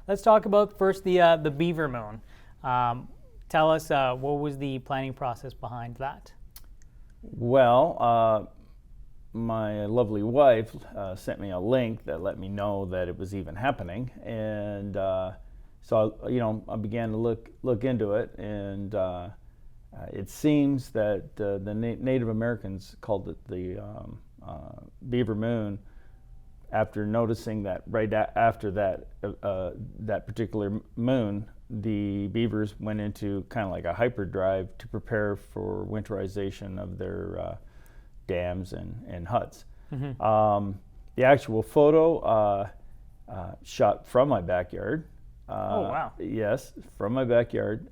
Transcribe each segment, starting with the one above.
let's talk about first the Beaver moon. Tell us what was the planning process behind that? Well, my lovely wife sent me a link that let me know that it was even happening, and so I began to look into it, and it seems that the Native Americans called it the Beaver moon after noticing that right after that particular moon, the beavers went into kind of like a hyperdrive to prepare for winterization of their dams and huts. Mm-hmm. The actual photo shot from my backyard. Oh, wow. Yes, from my backyard,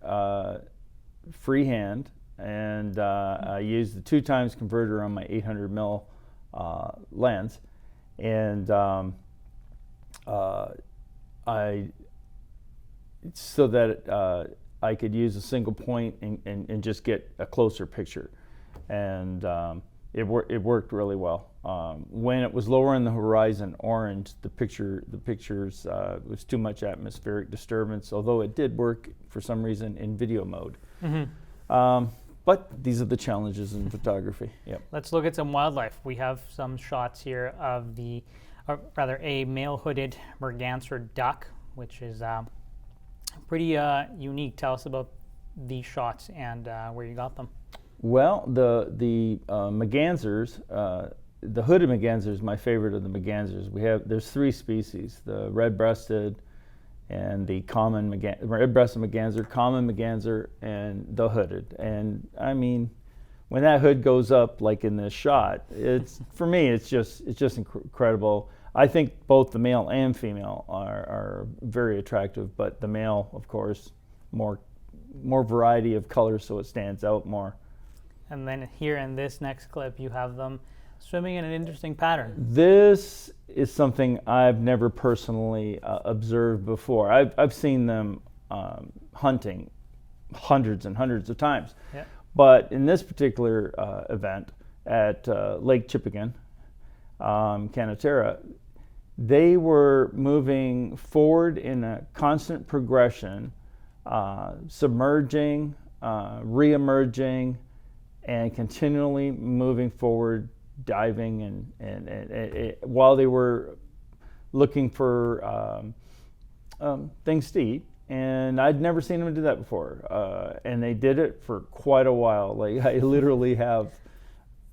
freehand, and I used the 2x converter on my 800 mil lens, and so that I could use a single point and just get a closer picture, and it worked really well. When it was lower in the horizon, orange, the pictures was too much atmospheric disturbance. Although it did work for some reason in video mode. Mm-hmm. But these are the challenges in photography. Yep. Let's look at some wildlife. We have some shots here of a male hooded merganser duck, which is pretty unique. Tell us about these shots and where you got them. Well, the mergansers, the hooded merganser is my favorite of the mergansers. There's 3 species: the red-breasted, and the common red-breasted merganser, common merganser, and the hooded. And I mean, when that hood goes up, like in this shot, for me, it's just incredible. I think both the male and female are very attractive, but the male, of course, more variety of colors, so it stands out more. And then here in this next clip, you have them swimming in an interesting pattern. This is something I've never personally observed before. I've seen them hunting hundreds and hundreds of times. Yeah. But in this particular event at Lake Chippegan, Canatara, they were moving forward in a constant progression, submerging, re-emerging, and continually moving forward, diving, and while they were looking for things to eat. And I'd never seen them do that before. And they did it for quite a while. Like, I literally have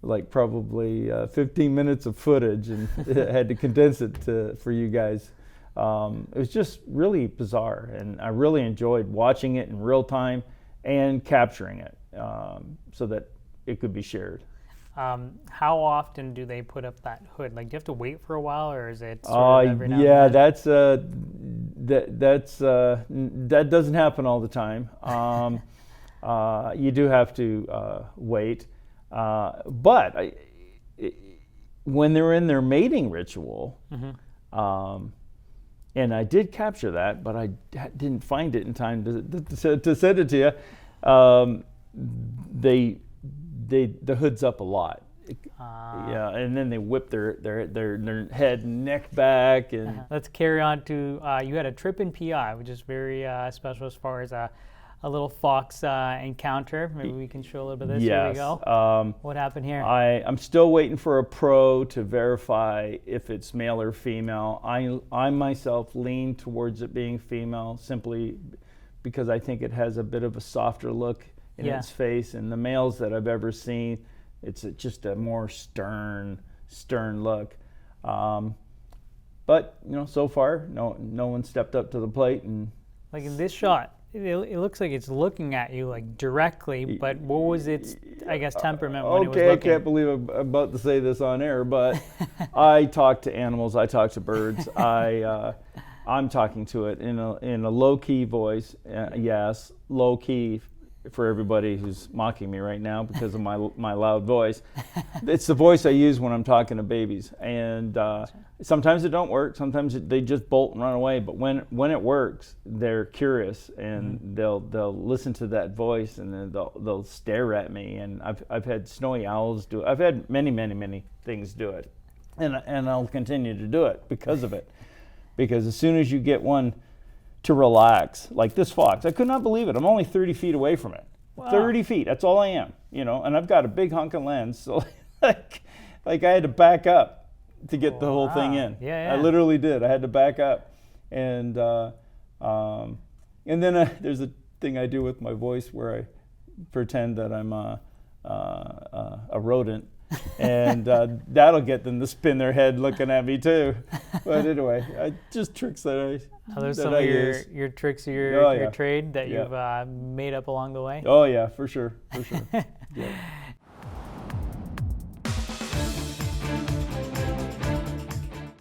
like probably 15 minutes of footage, and had to condense it for you guys. It was just really bizarre, and I really enjoyed watching it in real time and capturing it so that it could be shared. How often do they put up that hood? Like, do you have to wait for a while, or is it sort of every now yeah, and then? that doesn't happen all the time. You do have to wait, but when they're in their mating ritual, Mm-hmm. And I did capture that, but I didn't find it in time to send it to you. The hood's up a lot. Yeah, and then they whip their head and neck back. And Let's carry on to, you had a trip in P.E.I., which is very special as far as a little fox encounter. Maybe we can show a little bit of this. Yes. Here we go. What happened here? I'm still waiting for a pro to verify if it's male or female. I myself lean towards it being female, simply because I think it has a bit of a softer look in its face. And the males that I've ever seen, it's just a more stern look. But so far, no one stepped up to the plate. And like in this shot, it looks like it's looking at you like directly, but what was its, I guess, temperament when it was looking? I can't believe I'm about to say this on air, but I talk to animals, I talk to birds. I'm talking to it in a low-key voice. Yes, low-key for everybody who's mocking me right now because of my loud voice. It's the voice I use when I'm talking to babies, and sometimes it don't work. Sometimes they just bolt and run away. But when it works, they're curious, and they'll listen to that voice, and then they'll stare at me. And I've had snowy owls do it. I've had many things do it, and I'll continue to do it because of it. Because as soon as you get one to relax. Like this fox, I could not believe it. I'm only 30 feet away from it. Wow. 30 feet, that's all I am, you know, and I've got a big hunk of lens, so like I had to back up to get the whole thing in. Yeah. I literally did. I had to back up, and then there's a thing I do with my voice where I pretend that I'm a rodent, and that'll get them to spin their head looking at me too. But anyway, just tricks that I Are that some I of use. your tricks of Oh, your yeah. trade that Yeah. you've made up along the way? Oh yeah, for sure. Yeah.